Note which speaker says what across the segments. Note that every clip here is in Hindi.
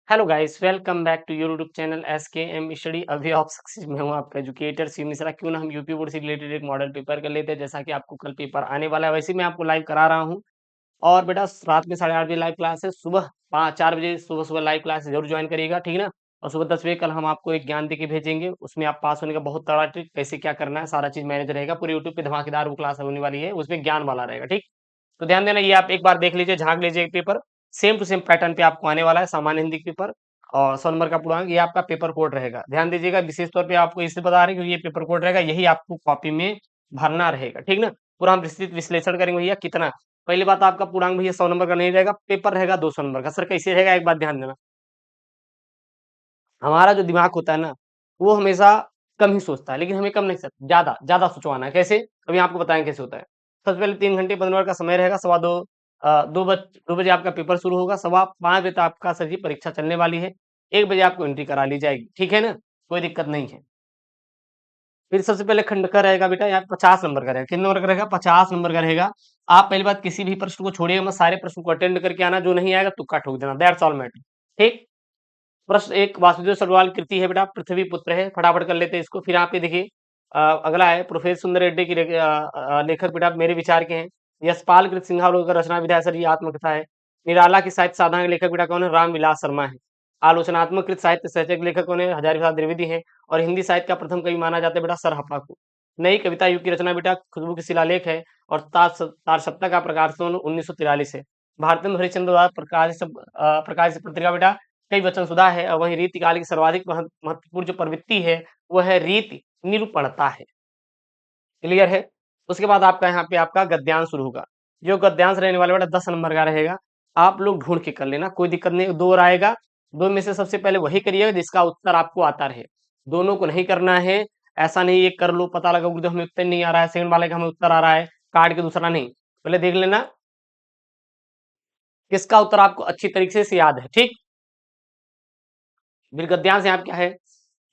Speaker 1: Hello guys, welcome back to your YouTube channel SKM study. अभी ऑफ सक्सेस में हूँ आपका एजुकेटर शिव मिश्रा। क्यों ना हम यूपी बोर्ड से रिलेटेड एक मॉडल पेपर कर लेते हैं। जैसा कि आपको कल पेपर आने वाला है, वैसे मैं आपको लाइव करा रहा हूँ। और बेटा रात में 8:30 बजे लाइव क्लास है, सुबह 5-4 बजे सुबह सुबह लाइव क्लास जरूर ज्वाइन करिएगा, ठीक है ना। और सुबह 10 बजे कल हम आपको एक ज्ञान दे के भेजेंगे, उसमें आप पास होने का बहुत तगड़ा ट्रिक, कैसे क्या करना है सारा चीज मैनेज रहेगा। पूरे यूट्यूब पे धमाकेदार वो क्लास होने वाली है, उसमें ज्ञान वाला रहेगा, ठीक। तो ध्यान देना, ये आप एक बार देख लीजिए, झांक लीजिए paper. Same to same pattern पे आपको आने वाला है, सामान्य हिंदी पेपर और 100 नंबर का पूर्णांक। ये आपका पेपर कोड रहेगा, ध्यान दीजिएगा। विशेष तौर पे आपको इसलिए बता रहे हैं क्योंकि ये पेपर कोड रहेगा, यही आपको कॉपी में भरना रहेगा, ठीक ना। पूरा हम विस्तृत विश्लेषण करेंगे भैया कितना। पहली बात, आपका पूर्णांक भैया 100 नंबर का नहीं रहेगा, पेपर रहेगा 200 नंबर का। सर कैसे रहेगा, एक बात ध्यान देना। हमारा जो दिमाग होता है ना, वो हमेशा कम ही सोचता है, लेकिन हमें कम नहीं सोचता, ज्यादा ज्यादा सोचवाना है। कैसे, अभी आपको बताएं कैसे होता है। सबसे पहले 3 घंटे 15 मिनट का समय रहेगा। सवा दो 2 बजे आपका पेपर शुरू होगा। 5:15 बजे तक आपका सर जी परीक्षा चलने वाली है। 1 बजे आपको एंट्री करा ली जाएगी, ठीक है ना। कोई दिक्कत नहीं है। फिर सबसे पहले खंड का रहेगा बेटा, यहाँ 50 नंबर का रहेगा। कितने नंबर का रहेगा, 50 नंबर का रहेगा। आप पहली बात, किसी भी प्रश्न को छोड़िएगा मत, सारे प्रश्न को अटेंड करके आना। जो नहीं आएगा तुक्का ठोक देना, दैट्स ऑल मैटर, ठीक। प्रश्न एक, वासुदेव सरवाल कृति है बेटा, पृथ्वी पुत्र है। फटाफट कर लेते हैं इसको। फिर यहाँ पे देखिए अगला है प्रोफेसर सुंदर रेड्डी की लेखक बेटा मेरे विचार के हैं। यशपाल कृत सिंहावलोकन का रचना विधा है, सर ये आत्मकथा है। निराला की साहित्य साधना के लेखक बेटा कौन है, राम विलास शर्मा है। आलोचनात्मक कृत साहित्य सहचक के लेखक कौन है, हजारी प्रसाद द्विवेदी है। और हिंदी साहित्य का प्रथम कवि माना जाता है बेटा सर हप्पा को। नई कविता युग की रचना बेटा खुशबू की शिलालेख है। और तार सप्ताह का प्रकाशन 1943 है। भारतेंदु हरिश्चंद्र द्वारा प्रकाशित पत्रिका बेटा कई वचन सुधा है। और वही रीति काल की सर्वाधिक महत्वपूर्ण जो प्रवृत्ति है, वह है रीति निरूपणता है। क्लियर है। उसके बाद आपका यहाँ पे आपका गद्यांश शुरू होगा। जो गद्यांश रहने वाला बेटा 10 नंबर का रहेगा। आप लोग ढूंढ के कर लेना, कोई दिक्कत नहीं। दो आएगा, दो में से सबसे पहले वही करिएगा जिसका उत्तर आपको आता रहे। दोनों को नहीं करना है। ऐसा नहीं एक कर लो, पता लगा उर्दू हमें उत्तर नहीं आ रहा है, सेकंड वाले का हमें उत्तर आ रहा है, काट के दूसरा नहीं। पहले देख लेना किसका उत्तर आपको अच्छी तरीके से याद है, ठीक। फिर गद्यांश यहाँ क्या है,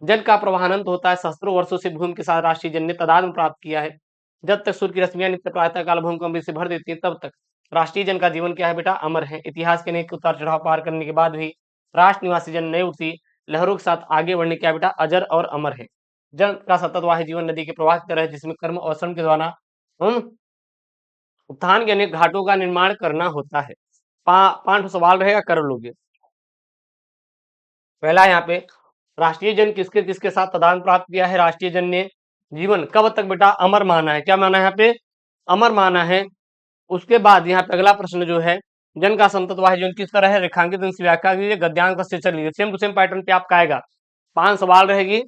Speaker 1: जल का प्रवाहानंत होता है, सहस्त्रों वर्षों से भूमि के साथ राष्ट्रीय जन ने तदात्म प्राप्त किया है। जब तक सूर्य की रश्मियां नित्य प्रातः काल भूमि को अमृत से भर देती है, तब तक राष्ट्रीय जन का जीवन क्या है बेटा, अमर है। इतिहास के अनेक उतार चढ़ाव पार करने के बाद भी राष्ट्र निवासी जन नए उठती लहरों के साथ आगे बढ़ने क्या बेटा, अजर और अमर है। जन का सततवाही जीवन नदी के प्रवाह की तरह है, जिसमें कर्म और श्रम के द्वारा हम उत्थान के अनेक घाटों का निर्माण करना होता है। 5 सवाल रहेगा, कर लोगे। पहला यहाँ पे, राष्ट्रीय जन किसके किसके साथ प्रदान प्राप्त किया है। राष्ट्रीय जन ने जीवन कब तक बेटा अमर माना है, क्या माना है यहाँ पे, अमर माना है। उसके बाद यहाँ पे अगला प्रश्न जो है, जन का संततवाही जीवन किस तरह है, रेखांकित इसकी व्याख्या कीजिए, गद्यांश का शीर्षक लीजिए। सेम टू सेम पैटर्न पे आपका आएगा। 5 सवाल रहेगी,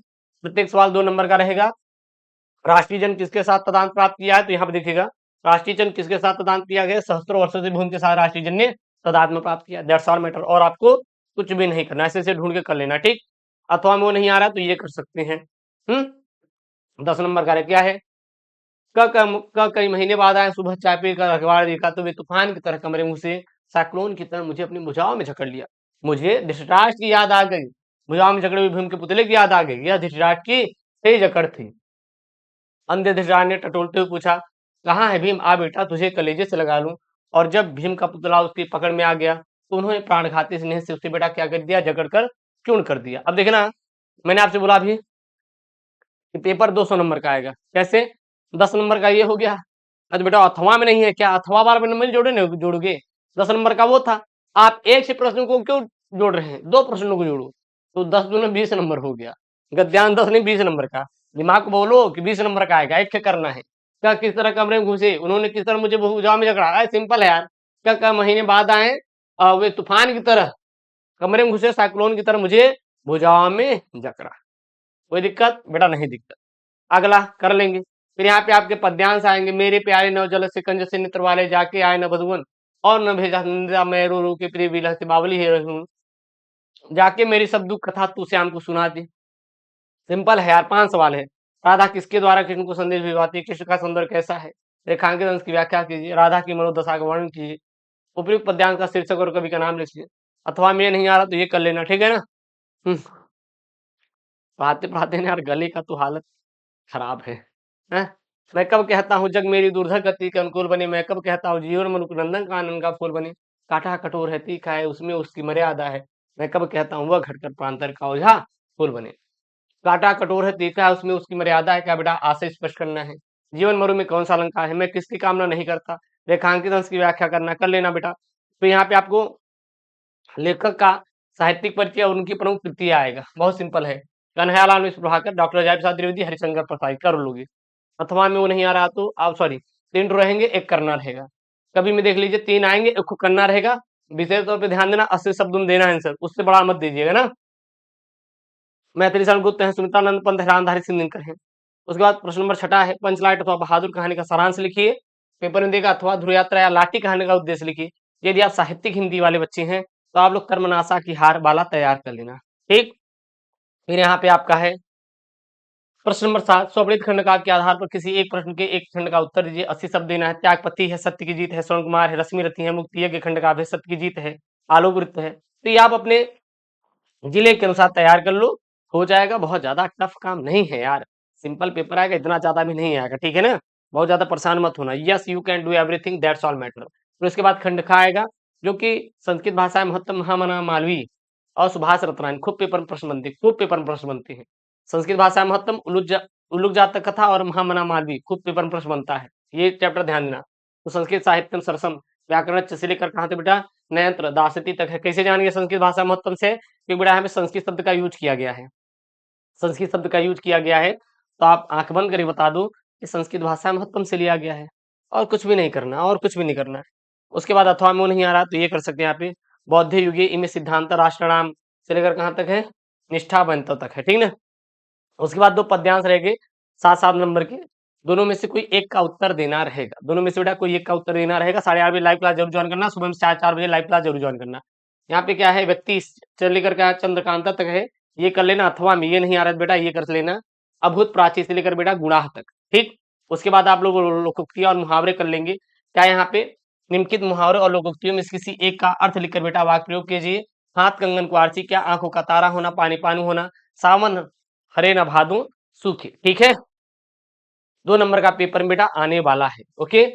Speaker 1: प्रत्येक सवाल 2 नंबर का रहेगा। राष्ट्रीय जन किसके साथ प्रदान प्राप्त किया है, तो यहाँ पे देखिएगा राष्ट्रीय जन किसके साथ प्रदान किया गया, सहस्त्रों वर्षों से भूमि के साथ राष्ट्रीय जन ने तदात्म प्राप्त किया, दैट्स ऑल मैटर। और आपको कुछ भी नहीं करना, ऐसे ढूंढ के कर लेना, ठीक। अथवा में वो नहीं आ रहा तो ये कर सकते हैं। 10 नंबर का क्या है, कई महीने बाद आए, सुबह चाय पीकर अखबार देखा तो वे तूफान की तरह कमरे मुंह से साइक्लोन की तरह मुझे अपनी भुजाओं में जकड़ लिया। मुझे धृतराष्ट्र की याद आ गई, भुजाओं में जकड़े हुए भीम के पुतले की याद आ गई। यह धृतराष्ट्र की सही जकड़ थी। अंधे धृतराष्ट्र ने टटोलते हुए पूछा, कहाँ है भीम, आ बेटा तुझे कलेजे से लगा लूं। और जब भीम का पुतला उसकी पकड़ में आ गया तो उन्होंने प्राणघाती स्नेह से उससे बेटा क्या कर दिया, जकड़ कर चूर्ण कर दिया। अब देखना, मैंने आपसे बोला भी कि पेपर 200 नंबर का आएगा, कैसे 10 नंबर का ये हो गया। अच्छा बेटा अथवा में नहीं है क्या, अथवा बार में नंबर जोड़ोगे। 10 नंबर का वो था। आप एक से प्रश्न को क्यों जोड़ रहे हैं, 2 प्रश्नों को जोड़ो, तो 10 दूनी 20 नंबर हो गया। गद्यांश 10 नहीं 20 नंबर का। दिमाग को बोलो कि 20 नंबर का आएगा, एक से करना है। क्या किस तरह कमरे में घुसे, उन्होंने किस तरह मुझे भुजाओं में जकड़ा, सिंपल है यार। क्या महीने बाद आए, वे तूफान की तरह कमरे में घुसे, साइक्लोन की तरह मुझे भुजाओं में जकड़ा। कोई दिक्कत बेटा, नहीं दिक्कत। अगला कर लेंगे। फिर यहाँ पे आपके पद्यांश आएंगे, मेरे प्यारे नवजल से कंज से नेत्र वाले, जाके आए न बधुवन और न भेजा निंदा, मैं रो रो के प्रिय विलह से बावली है रहूं, जाके मेरी सब दुख कथा तू श्याम को सुना दी। सिंपल है यार, 5 सवाल है। राधा किसके द्वारा कृष्ण को संदेश भिजवाती है, कृष्ण का सौंदर्य कैसा है, रेखांकित अंश की व्याख्या कीजिए, राधा की मनोदशा का वर्णन कीजिए, उपयुक्त पद्यांश का शीर्षक और कवि का नाम लिखिए। अथवा में नहीं आ रहा तो ये कर लेना, ठीक है ना। पढ़ाते पढ़ाते ना यार गले का तो हालत खराब है, हैं? मैं कब कहता हूँ जग मेरी दुर्धर गति के अनुकूल बने, मैं कब कहता हूँ जीवन मनुष्य नंदन का आनंद का फूल बने। काटा कठोर है तीखा है, उसमें उसकी मर्यादा है, मैं कब कहता हूँ वह घटकर प्रांतर का ओझा फूल बने। काटा कठोर है, तीखा है, उसमें उसकी मर्यादा है, क्या बेटा आशय स्पष्ट करना है। जीवन मरु में कौन सा अलंकार है, मैं किसकी कामना नहीं करता। रेखांकित अंश की व्याख्या करना, कर लेना बेटा। तो यहाँ पे आपको लेखक का साहित्यिक परिचय और उनकी प्रमुख कृतियां आएगा, बहुत सिंपल है। कन्हैयालाल मिश्र प्रभाकर, डॉक्टर अजय प्रसाद द्विवेदी, हरिशंकर प्रसाद, कर लोगे। अथवा में वो नहीं आ रहा तो आप सॉरी, 3 रहेंगे, 1 करना रहेगा। कभी में देख लीजिए 3 आएंगे, 1 को करना रहेगा। विशेष तौर पे ध्यान देना, 80 शब्द में देना आंसर, उससे बड़ा मत दीजिएगा ना। मैथिली शरण गुप्त है, सुमित्रानंद पंत है, रामधारी सिंह दिनकर है। उसके बाद प्रश्न नंबर 6 है, पंचलाट अथवा बहादुर कहानी का सारांश लिखिए। पेपर में देगा अथवा ध्रुव यात्रा या लाठी कहानी का उद्देश्य लिखिए। यदि आप साहित्यिक हिंदी वाले बच्चे हैं तो आप लोग कर्मनाशा की हार वाला तैयार कर लेना, ठीक। फिर यहाँ पे आपका है प्रश्न नंबर 7, स्वप्नित खंड काव्य के आधार पर किसी एक प्रश्न के एक खंड का उत्तर दीजिए। 80 शब्द देना है। त्यागपति है, सत्य की जीत है, स्वर्ण कुमार है, रश्मि रथी है, मुक्ति यज्ञ खंड काव्य है, सत्य की जीत है, आलोक वृत्त है। तो ये आप अपने जिले के अनुसार तैयार कर लो, हो जाएगा। बहुत ज्यादा टफ काम नहीं है यार, सिंपल पेपर आएगा, इतना ज्यादा भी नहीं आएगा, ठीक है ना। बहुत ज्यादा परेशान मत होना। Yes you can do everything, that's all matter. फिर उसके बाद खंड खा आएगा, जो कि संस्कृत भाषा में महत्तम महामना मालवीय और सुभाष रत्नायन, खूब पेपर में प्रश्न बनते, खूब पेपर में प्रश्न बनते हैं। संस्कृत भाषा में महत्तम उल्लुक जातक कथा और महामना मालवीय, खूब पेपर में प्रश्न बनता है, ये चैप्टर ध्यान देना। तो संस्कृत साहित्यम सरसम, व्याकरण से लेकर कहाँ तक बेटा, नयंत्र दासती तक है। कैसे जानेंगे संस्कृत भाषा महत्तम से, क्योंकि बेटा यहाँ पे संस्कृत शब्द का यूज किया गया है, संस्कृत शब्द का यूज किया गया है। तो आप आंख बंद करके बता दो कि संस्कृत भाषा महत्तम से लिया गया है, और कुछ भी नहीं करना, और कुछ भी नहीं करना है। उसके बाद अथवा में वो नहीं आ रहा तो ये कर सकते हैं यहाँ पे, बौद्ध युगे इमे सिद्धांत राष्ट्रणाम से लेकर कहाँ तक है, निष्ठा बंत तक है, ठीक ना। उसके बाद 2 पद्यांश रहेंगे 7-7 नंबर के, दोनों में से कोई एक का उत्तर देना रहेगा, दोनों में से बेटा कोई एक का उत्तर देना रहेगा। 8:30 बजे लाइव क्लास जरूर ज्वाइन करना, सुबह में 4 बजे लाइव क्लास जरूर ज्वाइन करना। यहाँ पे क्या है, व्यक्ति से लेकर क्या चंद्रकांता तक है, ये कर लेना। अथवा में ये नहीं आ रहा है बेटा, ये कर लेना। अभूत प्राची से लेकर बेटा गुणाह तक, ठीक। उसके बाद आप लोग लोकोक्तियां और मुहावरे कर लेंगे। क्या यहाँ पे निम्नलिखित मुहावरे और लोकोक्तियों में से किसी एक का अर्थ लिखकर बेटा वाक्य प्रयोग कीजिए। हाथ कंगन को आरसी, क्या आंखों का तारा होना, पानी पानी होना, सावन हरे न भादो सूखे, ठीक है। 2 नंबर का पेपर में बेटा आने वाला है, ओके।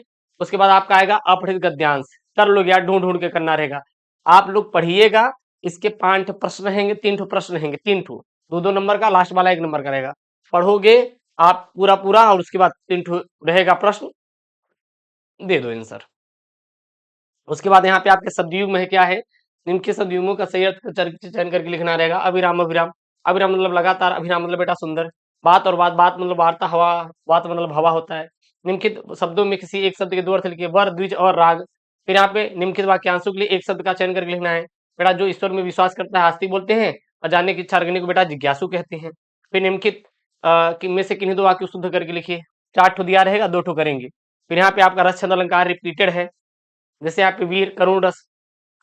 Speaker 1: उसके बाद आपका आएगा अपठित गद्यांश, कर लोग यार, ढूंढ ढूंढ के करना रहेगा। आप लोग पढ़िएगा, इसके 5 प्रश्न रहेंगे, 3 प्रश्न रहेंगे, 3 2-2 नंबर का, लास्ट वाला 1 नंबर का रहेगा। पढ़ोगे आप पूरा पूरा, और उसके बाद 3 रहेगा प्रश्न, दे दो आंसर। उसके बाद यहाँ पे आपके शब्दयुग में क्या है, निम्नलिखित शब्दयुगों का सही अर्थ का चयन करके लिखना रहेगा। अभिराम अभिराम, अभिराम मतलब लगातार, अभिराम मतलब बेटा सुंदर, बात और बात, बात मतलब वार्ता, हवा, बात मतलब हवा होता है। निम्नलिखित शब्दों में किसी एक शब्द के 2 अर्थ लिखिए, वर द्विज और राग। फिर यहाँ पे निम्नलिखित वाक्यांशों के लिए एक शब्द का चयन करके लिखना है। बेटा जो ईश्वर में विश्वास करता है आस्तिक बोलते हैं, और जानने की इच्छा रखने को बेटा जिज्ञासु कहते हैं। फिर निम्नलिखित में से किन्हीं 2 वाक्य शुद्ध करके लिखिए। 4 दिया रहेगा, 2 करेंगे। फिर यहाँ पे आपका रस छंद अलंकार रिपीटेड है, जैसे यहाँ पे वीर करुण रस,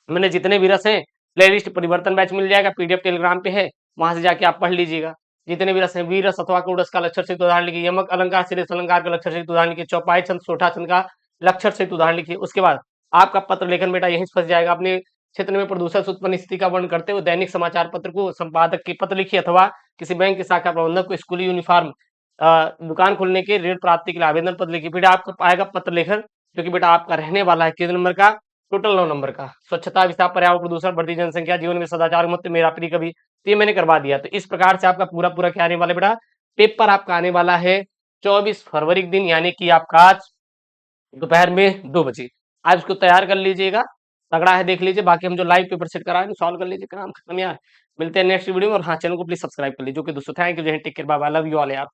Speaker 1: मैंने जितने भी रस हैं प्लेलिस्ट परिवर्तन बैच मिल जाएगा, पीडीएफ टेलीग्राम पे है, वहां से जाके आप पढ़ लीजिएगा। जितने भी रस हैं, वीर रस अथवा करुण रस का लक्षण सहित उदाहरण लिखिए। यमक अलंकार श्रेष्ठ अलंकार का लक्षण सहित उदाहरण लिखिए। चौपाई छंद सोठा छंद का लक्षण सहित उदाहरण लिखिए। उसके बाद आपका पत्र लेखन बेटा यहीं फंस जाएगा। अपने क्षेत्र में प्रदूषण से उत्पन्न स्थिति का वर्णन करते हुए दैनिक समाचार पत्र को संपादक के पत्र लिखिए, अथवा किसी बैंक की शाखा प्रबंधक को स्कूली यूनिफॉर्म दुकान खोलने के ऋण प्राप्ति के लिए आवेदन पत्र लिखिए। बेटा आपका आएगा पत्र लेखन, जो कि बेटा आपका रहने वाला है कितने नंबर का, टोटल 9 नंबर का। स्वच्छता, विषाक्त, पर्यावरण प्रदूषण, बढ़ती जनसंख्या, जीवन में सदाचार, महत्व, मेरा प्रिय कवि, तो ये मैंने करवा दिया। तो इस प्रकार से आपका पूरा पूरा क्या आने वाला बेटा, पेपर आपका आने वाला है 24 फरवरी के दिन, यानी कि आपका आज दोपहर में 2 बजे। आज उसको तैयार कर लीजिएगा, तगड़ा है, देख लीजिए। बाकी हम जो लाइव पेपर सेट कराए सॉल्व कर लीजिए, काम खत्म यार। मिलते हैं नेक्स्ट वीडियो में, और हाँ चैनल को प्लीज सब्सक्राइब कर लीजिए। जो कि दोस्तों thank you, take care, bye bye, love you all यार।